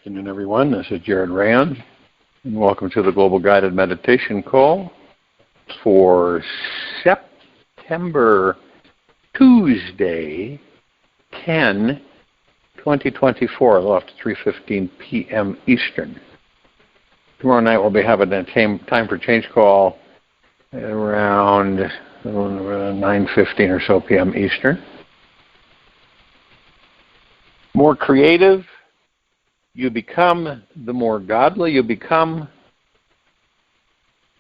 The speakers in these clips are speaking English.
afternoon, everyone. This is RAND, and welcome to the Global Guided Meditation Call for September Tuesday, 10/2024, a little after 3:15 p.m. Eastern. Tomorrow night we'll be having a time for change call at around 9:15 or so p.m. Eastern. More creative you become, the more godly you become.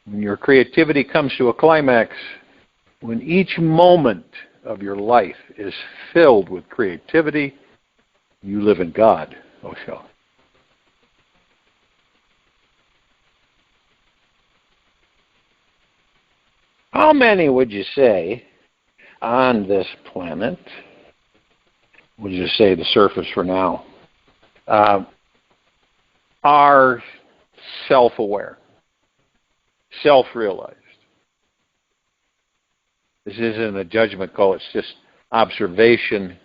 When your creativity comes to a climax, when each moment of your life is filled with creativity, you live in God, Osho. How many would you say on this planet, would you say the surface for now, are self-aware, self-realized? This isn't a judgment call, it's just observation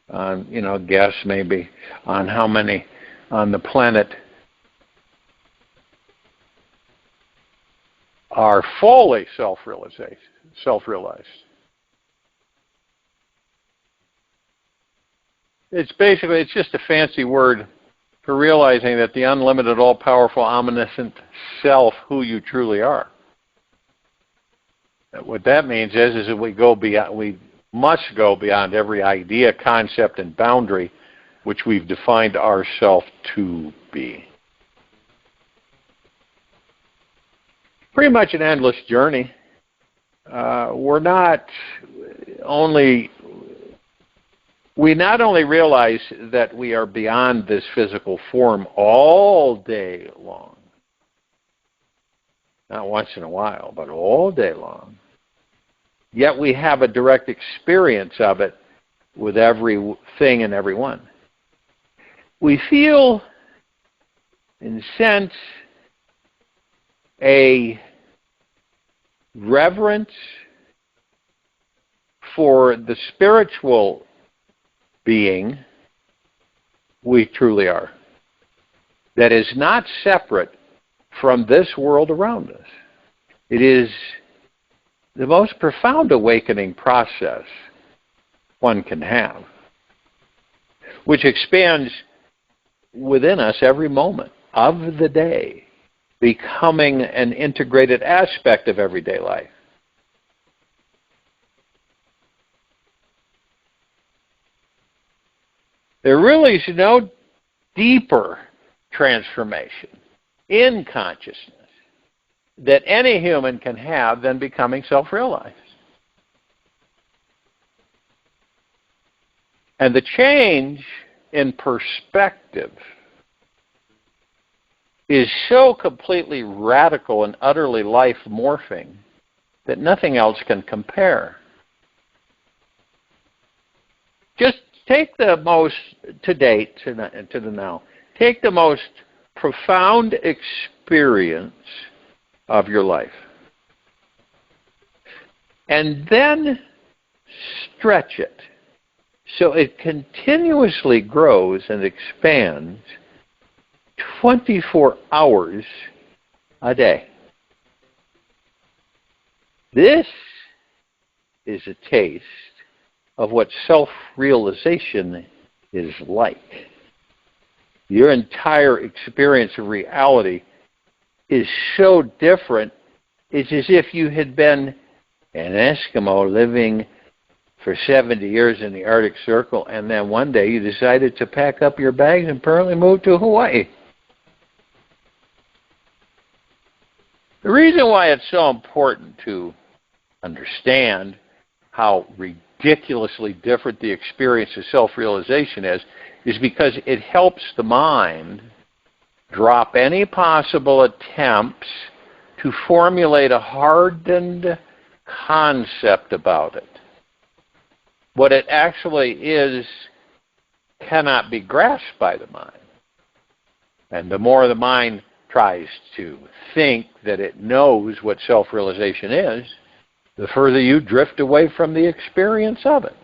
on, guess maybe, on how many on the planet are fully self-realized. It's just a fancy word for realizing that the unlimited, all-powerful, omniscient self, who you truly are. What that means is that we must go beyond every idea, concept, and boundary which we've defined ourselves to be. Pretty much an endless journey. We not only realize that we are beyond this physical form all day long, not once in a while, but all day long, yet we have a direct experience of it with everything and everyone. We feel, and sense, a reverence for the spiritual being we truly are, that is not separate from this world around us. It is the most profound awakening process one can have, which expands within us every moment of the day, becoming an integrated aspect of everyday life. There really is no deeper transformation in consciousness that any human can have than becoming self-realized. And the change in perspective is so completely radical and utterly life-morphing that nothing else can compare. Just take the most, to date, to the now, take the most profound experience of your life, and then stretch it so it continuously grows and expands 24 hours a day. This is a taste of what self-realization is like. Your entire experience of reality is so different. It's as if you had been an Eskimo living for 70 years in the Arctic Circle, and then one day you decided to pack up your bags and permanently move to Hawaii. The reason why it's so important to understand how ridiculously different the experience of self-realization is because it helps the mind drop any possible attempts to formulate a hardened concept about it. What it actually is cannot be grasped by the mind. And the more the mind tries to think that it knows what self-realization is, the further you drift away from the experience of it.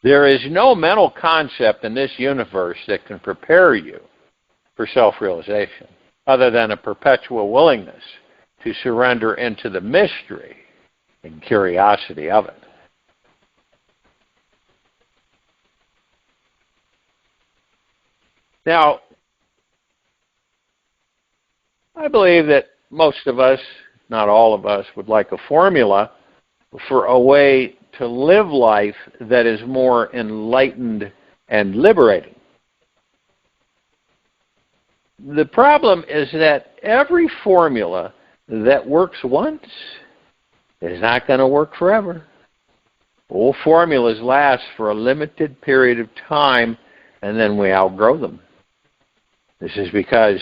There is no mental concept in this universe that can prepare you for self-realization other than a perpetual willingness to surrender into the mystery and curiosity of it. Now, I believe that most of us, not all of us, would like a formula for a way to live life that is more enlightened and liberating. The problem is that every formula that works once is not going to work forever. All formulas last for a limited period of time, and then we outgrow them. This is because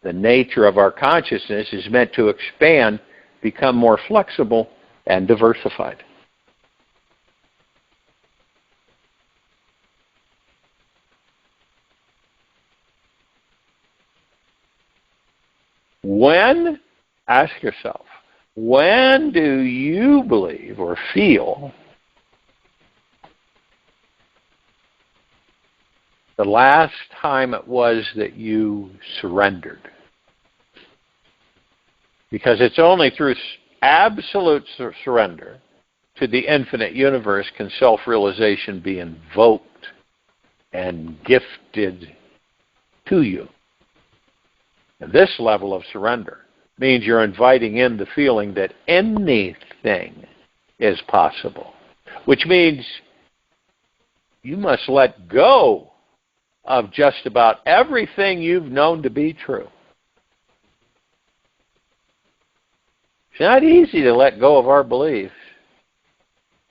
the nature of our consciousness is meant to expand, become more flexible, and diversified. Ask yourself, when do you believe or feel the last time it was that you surrendered? Because it's only through absolute surrender to the infinite universe can self-realization be invoked and gifted to you. And this level of surrender means you're inviting in the feeling that anything is possible, which means you must let go of just about everything you've known to be true. It's not easy to let go of our beliefs,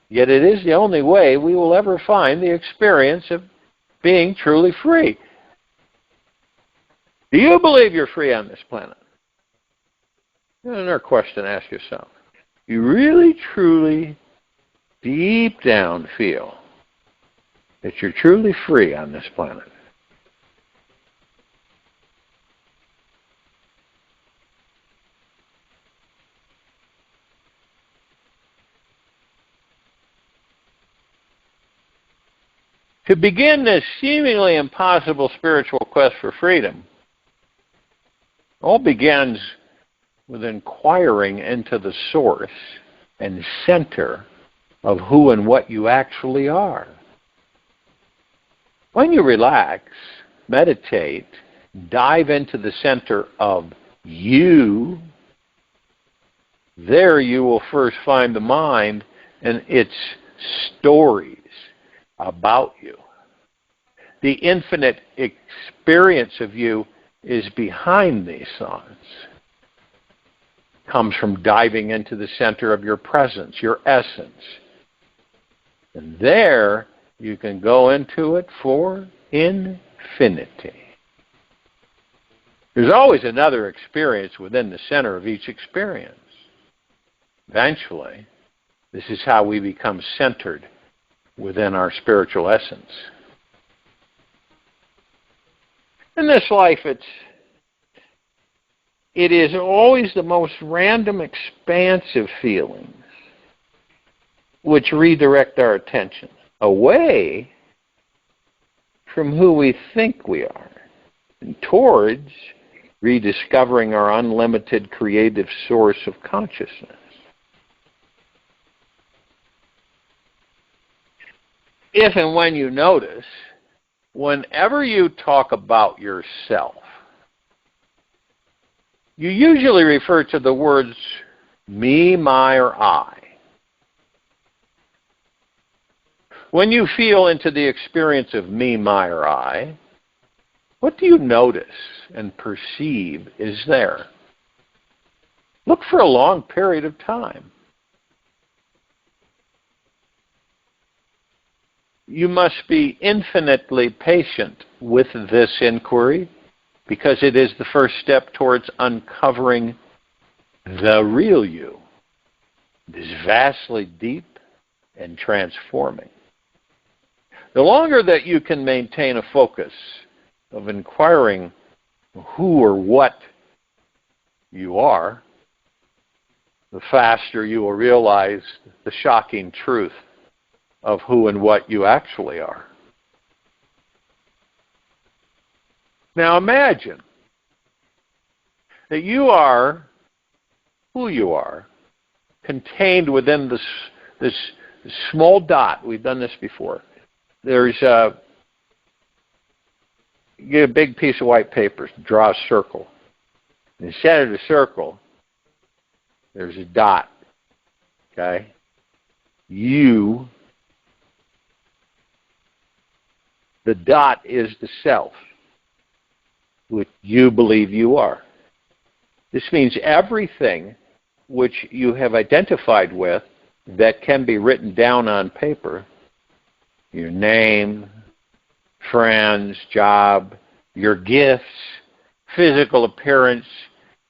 yet it is the only way we will ever find the experience of being truly free. Do you believe you're free on this planet? Another question to ask yourself. You really, truly, deep down feel that you're truly free on this planet? To begin this seemingly impossible spiritual quest for freedom, all begins with inquiring into the source and center of who and what you actually are. When you relax, meditate, dive into the center of you, there you will first find the mind and its stories about you. The infinite experience of you is behind these thoughts. It comes from diving into the center of your presence, your essence. And there you can go into it for infinity. There's always another experience within the center of each experience. Eventually, this is how we become centered within our spiritual essence. In this life, it is always the most random, expansive feelings which redirect our attention away from who we think we are and towards rediscovering our unlimited creative source of consciousness. If and when you notice, whenever you talk about yourself, you usually refer to the words me, my, or I. When you feel into the experience of me, my, or I, what do you notice and perceive is there? Look for a long period of time. You must be infinitely patient with this inquiry because it is the first step towards uncovering the real you. It is vastly deep and transforming. The longer that you can maintain a focus of inquiring who or what you are, the faster you will realize the shocking truth of who and what you actually are. Now imagine that you are who you are, contained within this small dot. We've done this before. There's you get a big piece of white paper, draw a circle. In the center of the circle, there's a dot. Okay? You, the dot is the self, which you believe you are. This means everything which you have identified with that can be written down on paper, your name, friends, job, your gifts, physical appearance,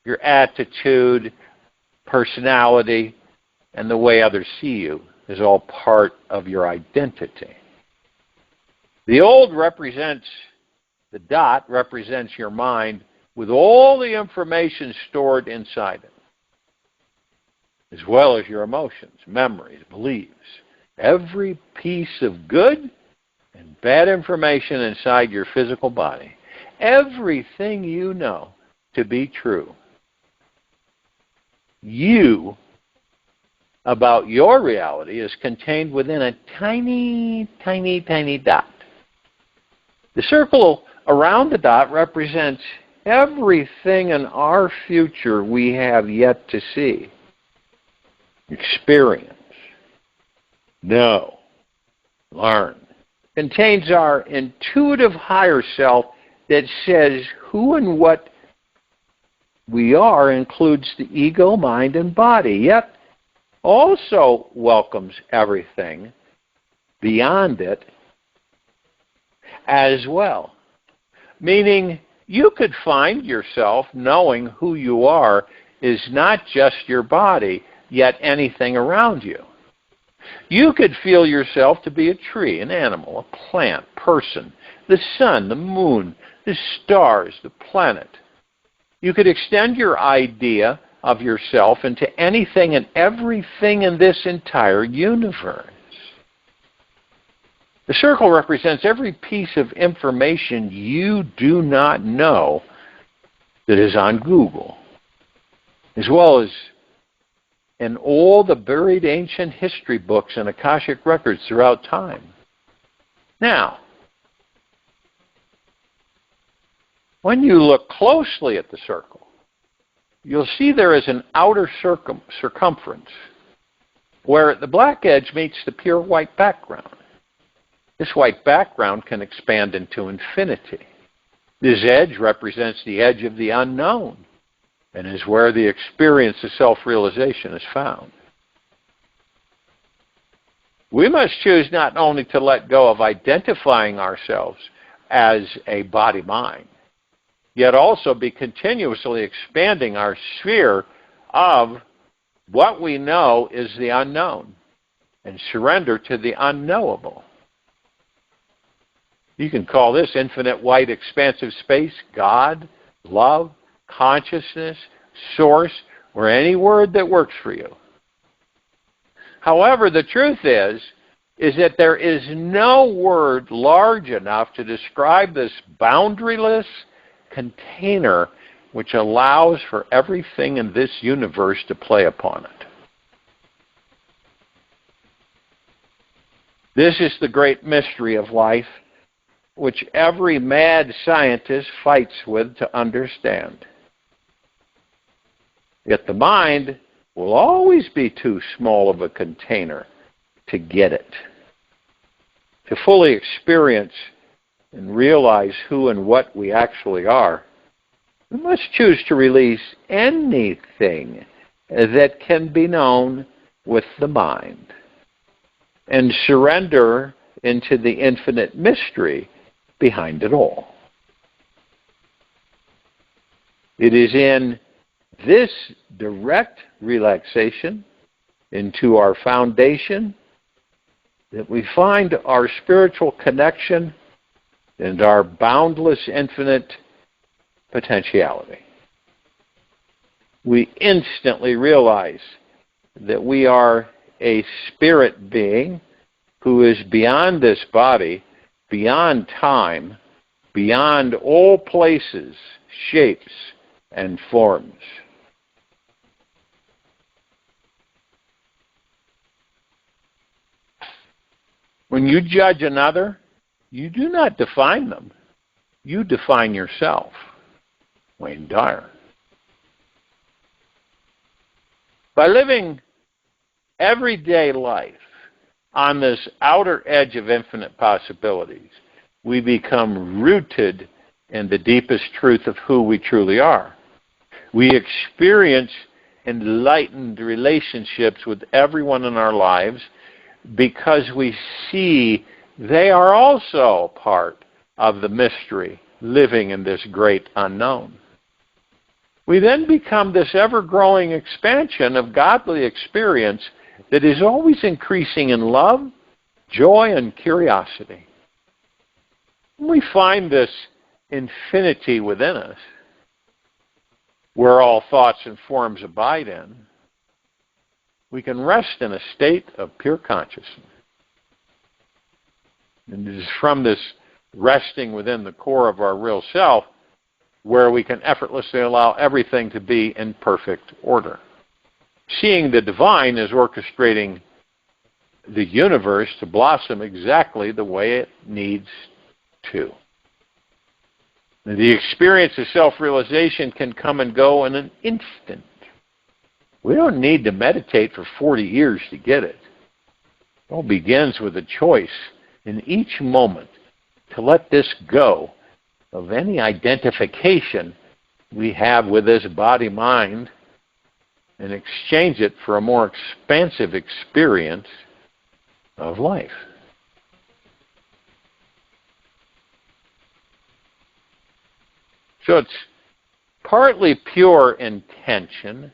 your attitude, personality, and the way others see you is all part of your identity. The old represents, the dot represents your mind with all the information stored inside it, as well as your emotions, memories, beliefs. Every piece of good and bad information inside your physical body. Everything you know to be true. You, about your reality, is contained within a tiny, tiny, tiny dot. The circle around the dot represents everything in our future we have yet to see, experience, know, learn. Contains our intuitive higher self that says who and what we are includes the ego, mind, and body, yet also welcomes everything beyond it as well. Meaning you could find yourself knowing who you are is not just your body, yet anything around you. You could feel yourself to be a tree, an animal, a plant, person, the sun, the moon, the stars, the planet. You could extend your idea of yourself into anything and everything in this entire universe. The circle represents every piece of information you do not know that is on Google, as well as in all the buried ancient history books and Akashic records throughout time. Now, when you look closely at the circle, you'll see there is an outer circumference where the black edge meets the pure white background. This white background can expand into infinity. This edge represents the edge of the unknown, and is where the experience of self-realization is found. We must choose not only to let go of identifying ourselves as a body-mind, yet also be continuously expanding our sphere of what we know is the unknown, and surrender to the unknowable. You can call this infinite white expansive space, God, love, consciousness, source, or any word that works for you. However, the truth is that there is no word large enough to describe this boundaryless container which allows for everything in this universe to play upon it. This is the great mystery of life, which every mad scientist fights with to understand. Yet the mind will always be too small of a container to get it. To fully experience and realize who and what we actually are, we must choose to release anything that can be known with the mind and surrender into the infinite mystery behind it all. It is in this direct relaxation into our foundation that we find our spiritual connection and our boundless infinite potentiality. We instantly realize that we are a spirit being who is beyond this body, beyond time, beyond all places, shapes, and forms. When you judge another, you do not define them. You define yourself. Wayne Dyer. By living everyday life on this outer edge of infinite possibilities, we become rooted in the deepest truth of who we truly are. We experience enlightened relationships with everyone in our lives because we see they are also part of the mystery living in this great unknown. We then become this ever-growing expansion of godly experience that is always increasing in love, joy, and curiosity. We find this infinity within us, where all thoughts and forms abide in. We can rest in a state of pure consciousness. And it is from this resting within the core of our real self where we can effortlessly allow everything to be in perfect order. Seeing the divine is orchestrating the universe to blossom exactly the way it needs to. The experience of self-realization can come and go in an instant. We don't need to meditate for 40 years to get it. It all begins with a choice in each moment to let this go of any identification we have with this body-mind and exchange it for a more expansive experience of life. So it's partly pure intention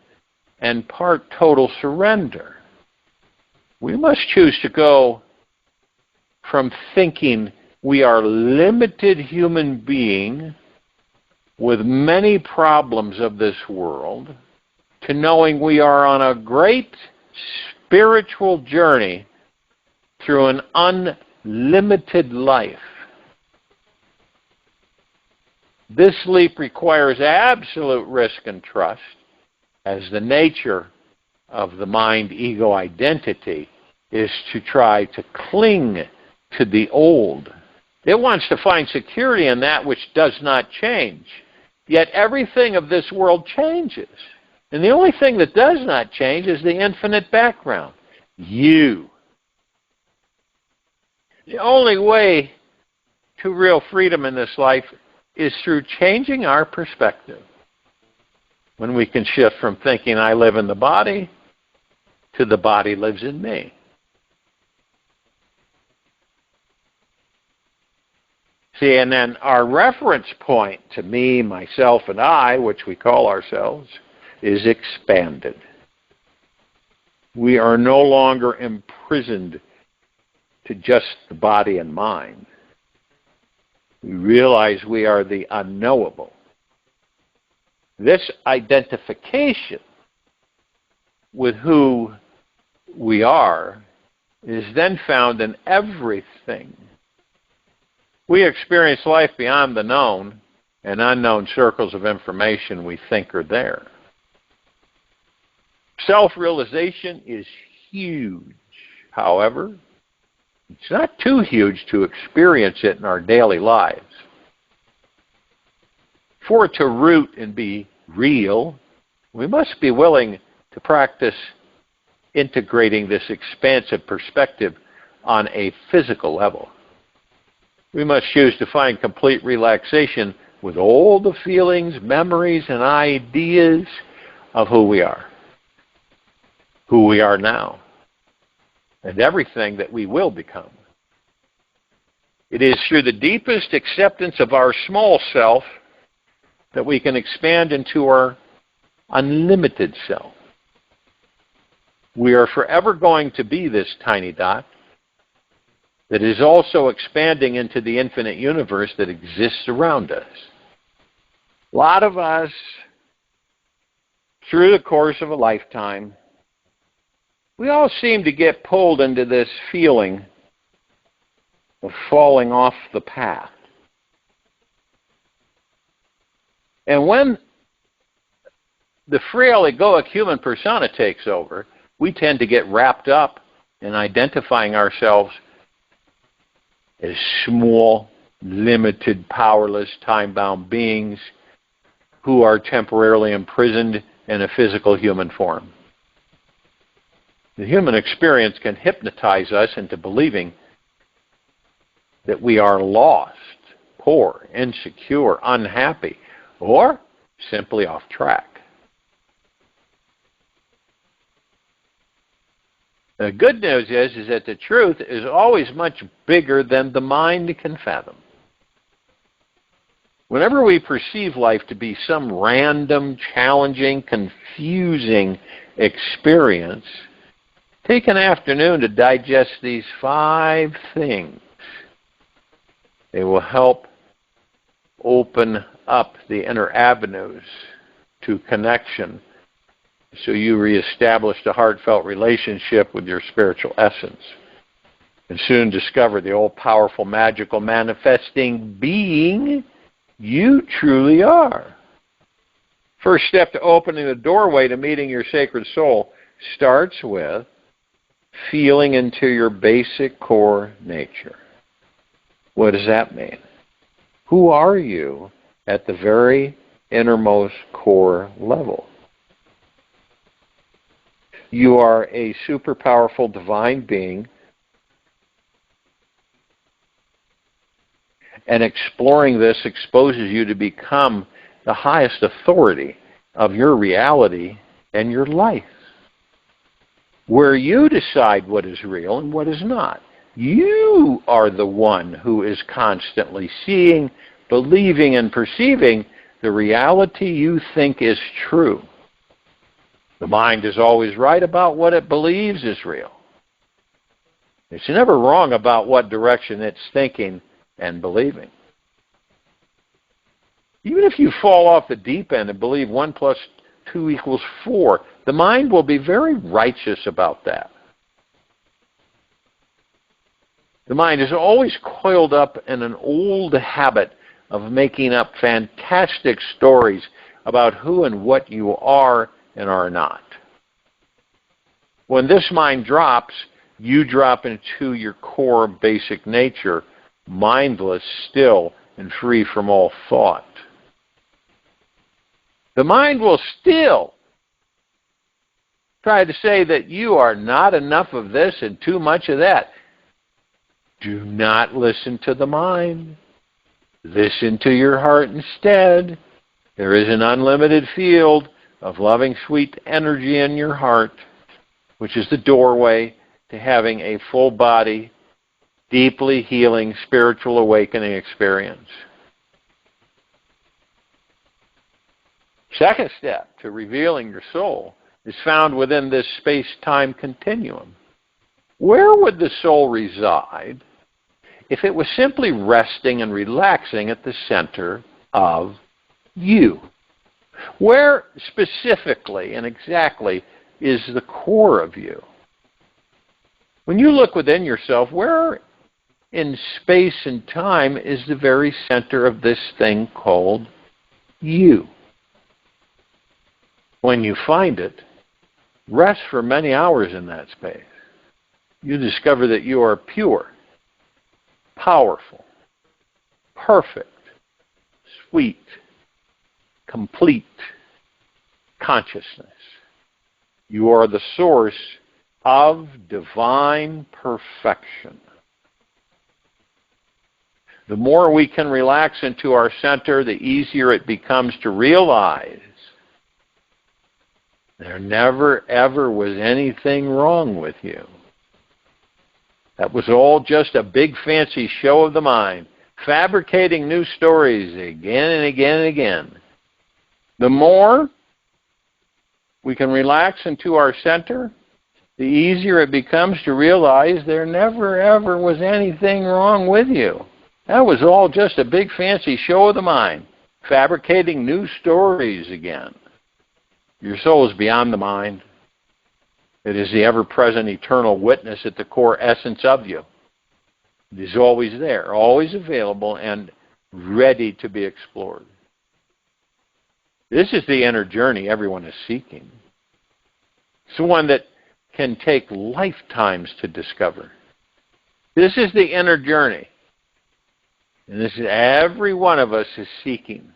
and part total surrender. We must choose to go from thinking we are limited human being with many problems of this world to knowing we are on a great spiritual journey through an unlimited life. This leap requires absolute risk and trust, as the nature of the mind-ego identity is to try to cling to the old. It wants to find security in that which does not change. Yet everything of this world changes. And the only thing that does not change is the infinite background. You. The only way to real freedom in this life is through changing our perspective. When we can shift from thinking I live in the body to the body lives in me. See, and then our reference point to me, myself, and I, which we call ourselves, is expanded. We are no longer imprisoned to just the body and mind. We realize we are the unknowable. This identification with who we are is then found in everything. We experience life beyond the known and unknown circles of information we think are there. Self-realization is huge. However, it's not too huge to experience it in our daily lives. For it to root and be real, we must be willing to practice integrating this expansive perspective on a physical level. We must choose to find complete relaxation with all the feelings, memories, and ideas of who we are now, and everything that we will become. It is through the deepest acceptance of our small self that we can expand into our unlimited self. We are forever going to be this tiny dot that is also expanding into the infinite universe that exists around us. A lot of us, through the course of a lifetime, we all seem to get pulled into this feeling of falling off the path. And when the frail egoic human persona takes over, we tend to get wrapped up in identifying ourselves as small, limited, powerless, time-bound beings who are temporarily imprisoned in a physical human form. The human experience can hypnotize us into believing that we are lost, poor, insecure, unhappy, or simply off track. The good news is that the truth is always much bigger than the mind can fathom. Whenever we perceive life to be some random, challenging, confusing experience, take an afternoon to digest these 5 things. They will help open up the inner avenues to connection so you reestablish a heartfelt relationship with your spiritual essence and soon discover the all-powerful, magical, manifesting being you truly are. First step to opening the doorway to meeting your sacred soul starts with feeling into your basic core nature. What does that mean? Who are you at the very innermost core level? You are a super powerful divine being, and exploring this exposes you to become the highest authority of your reality and your life, where you decide what is real and what is not. You are the one who is constantly seeing, believing, and perceiving the reality you think is true. The mind is always right about what it believes is real. It's never wrong about what direction it's thinking and believing. Even if you fall off the deep end and believe 1 + 2 = 4, the mind will be very righteous about that. The mind is always coiled up in an old habit of making up fantastic stories about who and what you are and are not. When this mind drops, you drop into your core basic nature, mindless, still, and free from all thought. The mind will still try to say that you are not enough of this and too much of that. Do not listen to the mind. Listen to your heart instead. There is an unlimited field of loving, sweet energy in your heart, which is the doorway to having a full body, deeply healing, spiritual awakening experience. Second step to revealing your soul is found within this space-time continuum. Where would the soul reside if it was simply resting and relaxing at the center of you? Where specifically and exactly is the core of you? When you look within yourself, where in space and time is the very center of this thing called you? When you find it, rest for many hours in that space. You discover that you are pure, powerful, perfect, sweet, complete consciousness. You are the source of divine perfection. The more we can relax into our center, the easier it becomes to realize there never ever was anything wrong with you. That was all just a big fancy show of the mind, fabricating new stories again and again and again. The more we can relax into our center, the easier it becomes to realize there never ever was anything wrong with you. That was all just a big fancy show of the mind, fabricating new stories again. Your soul is beyond the mind. It is the ever-present eternal witness at the core essence of you. It is always there, always available, and ready to be explored. This is the inner journey everyone is seeking. It's the one that can take lifetimes to discover. This is the inner journey. And this is every one of us is seeking.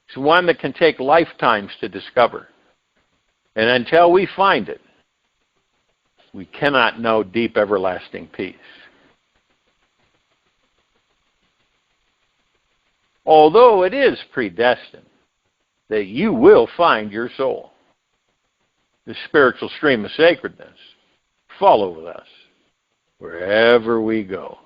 It's one that can take lifetimes to discover. And until we find it, we cannot know deep, everlasting peace. Although it is predestined that you will find your soul, the spiritual stream of sacredness, follow with us wherever we go.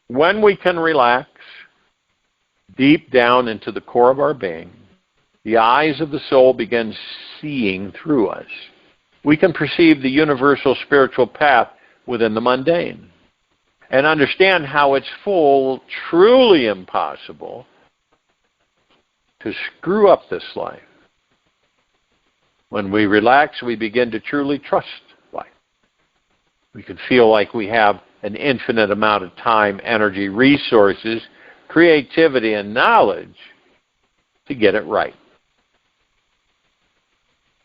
When we can relax deep down into the core of our being, the eyes of the soul begin seeing through us. We can perceive the universal spiritual path within the mundane and understand how it's truly impossible to screw up this life. When we relax, we begin to truly trust life. We can feel like we have an infinite amount of time, energy, resources, creativity, and knowledge to get it right.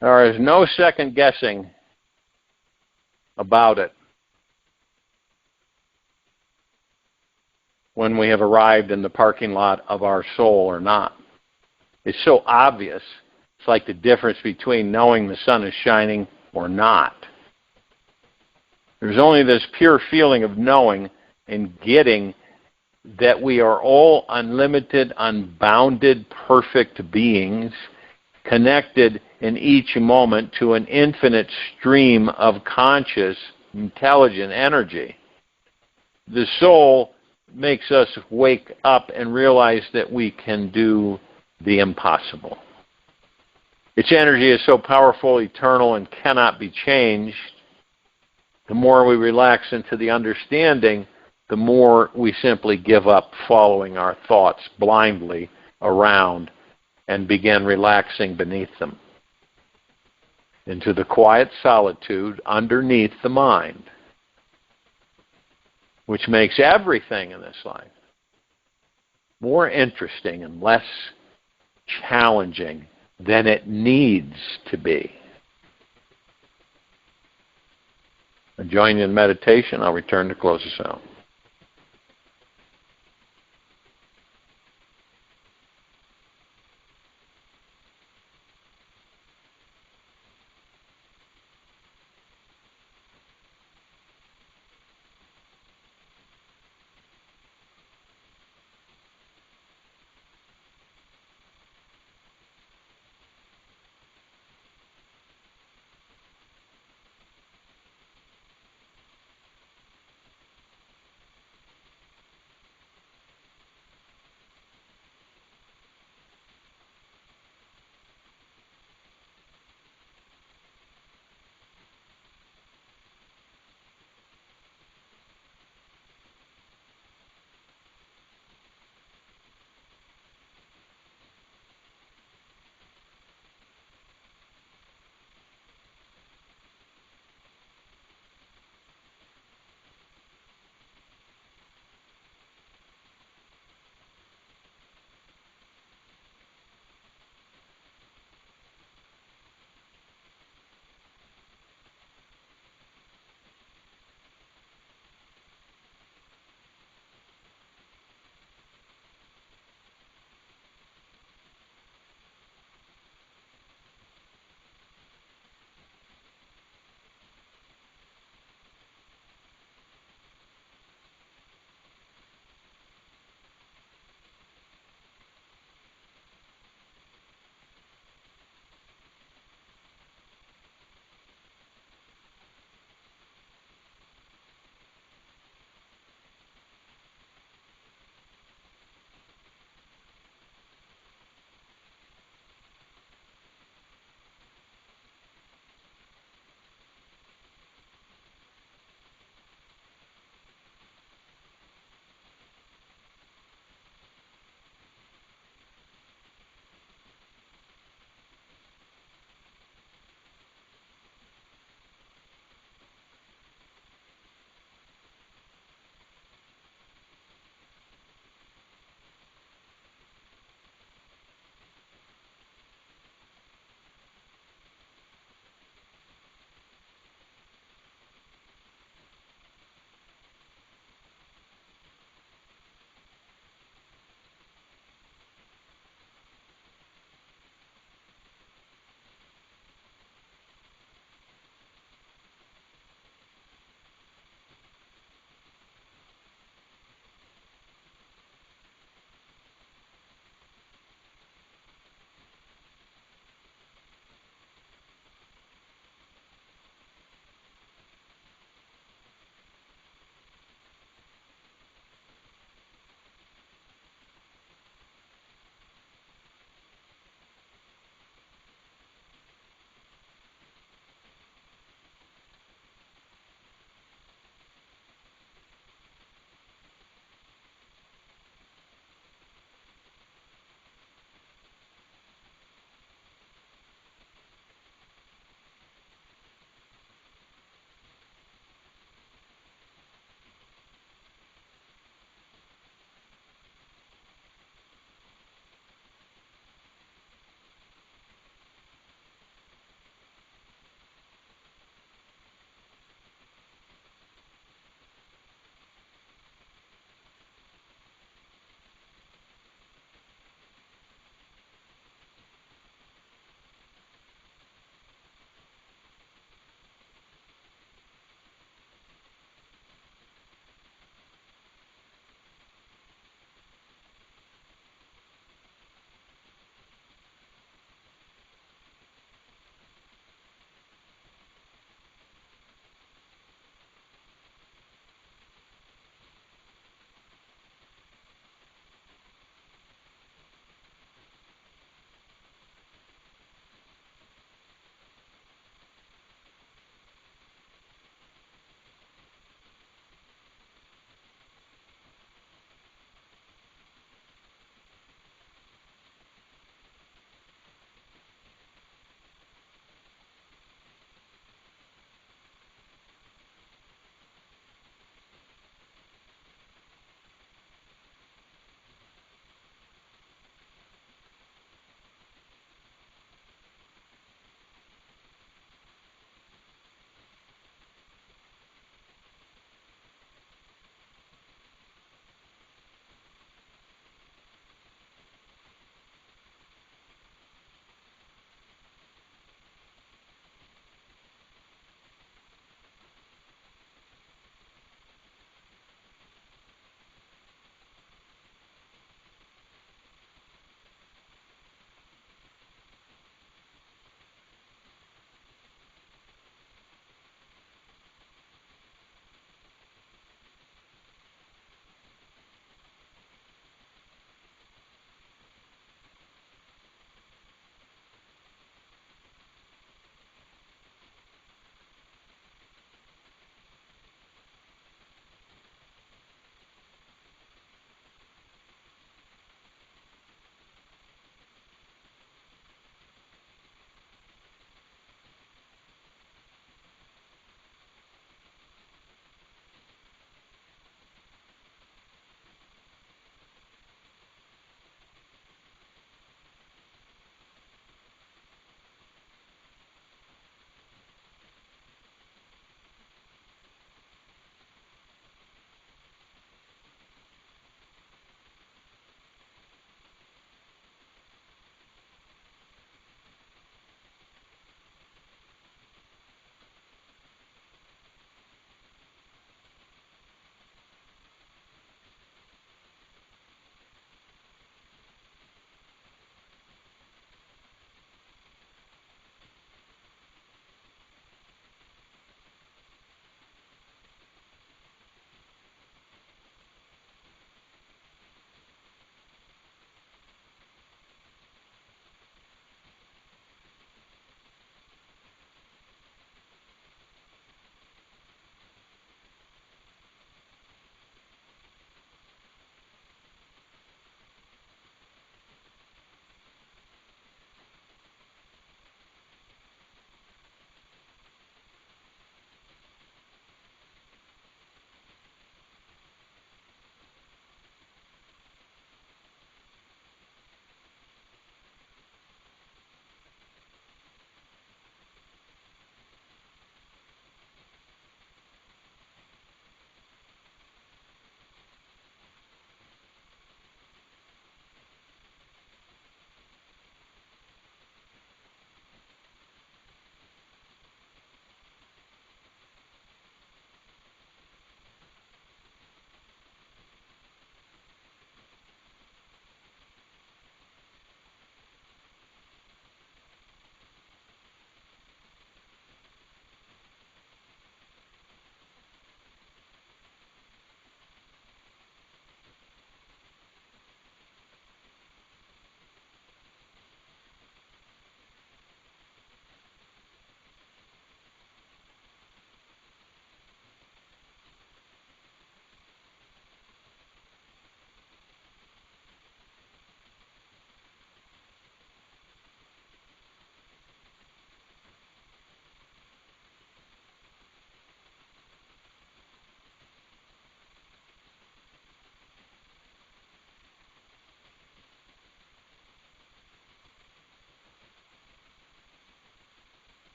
There is no second guessing about it when we have arrived in the parking lot of our soul or not. It's so obvious. It's like the difference between knowing the sun is shining or not. There's only this pure feeling of knowing and getting that we are all unlimited, unbounded, perfect beings, connected in each moment to an infinite stream of conscious, intelligent energy. The soul makes us wake up and realize that we can do the impossible. Its energy is so powerful, eternal, and cannot be changed. The more we relax into the understanding, the more we simply give up following our thoughts blindly around and begin relaxing beneath them into the quiet solitude underneath the mind, which makes everything in this life more interesting and less challenging than it needs to be. I join you in meditation. I'll return to close us out.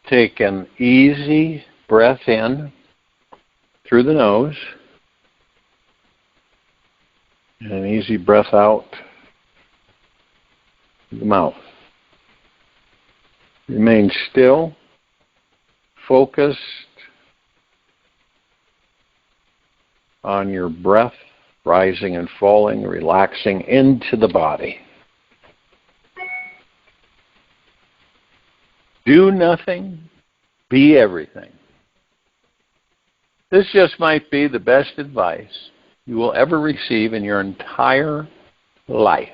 Take an easy breath in through the nose and an easy breath out through the mouth. Remain still, focused on your breath rising and falling, relaxing into the body. Do nothing, be everything. This just might be the best advice you will ever receive in your entire life.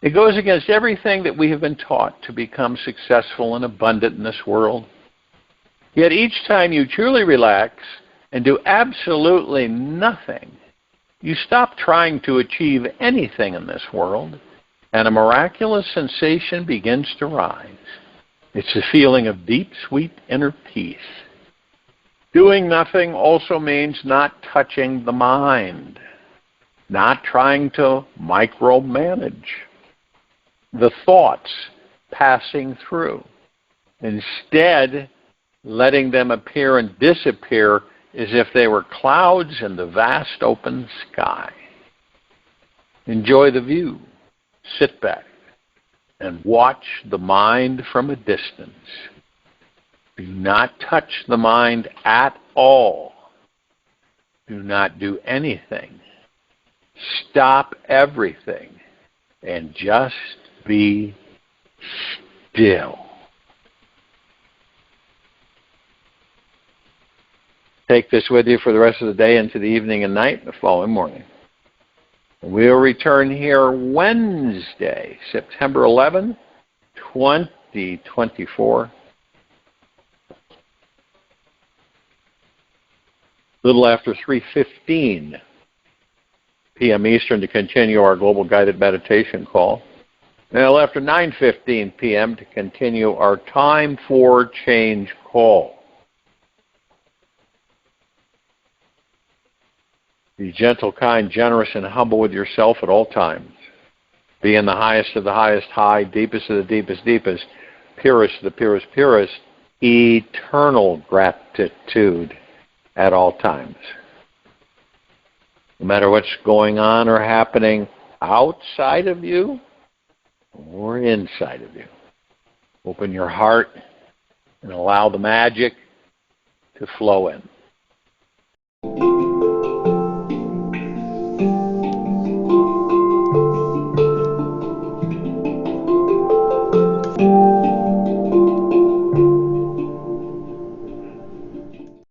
It goes against everything that we have been taught to become successful and abundant in this world. Yet each time you truly relax and do absolutely nothing, you stop trying to achieve anything in this world, and a miraculous sensation begins to rise. It's a feeling of deep, sweet inner peace. Doing nothing also means not touching the mind, not trying to micromanage the thoughts passing through. Instead, letting them appear and disappear as if they were clouds in the vast open sky. Enjoy the view. Sit back and watch the mind from a distance. Do not touch the mind at all. Do not do anything. Stop everything and just be still. Take this with you for the rest of the day into the evening and night and the following morning. We'll return here Wednesday, September 11, 2024. A little after 3:15 p.m. Eastern to continue our global guided meditation call. And a little after 9:15 p.m. to continue our Time for Change call. Be gentle, kind, generous, and humble with yourself at all times. Be in the highest of the highest high, deepest of the deepest deepest, purest of the purest purest, eternal gratitude at all times. No matter what's going on or happening outside of you or inside of you, open your heart and allow the magic to flow in.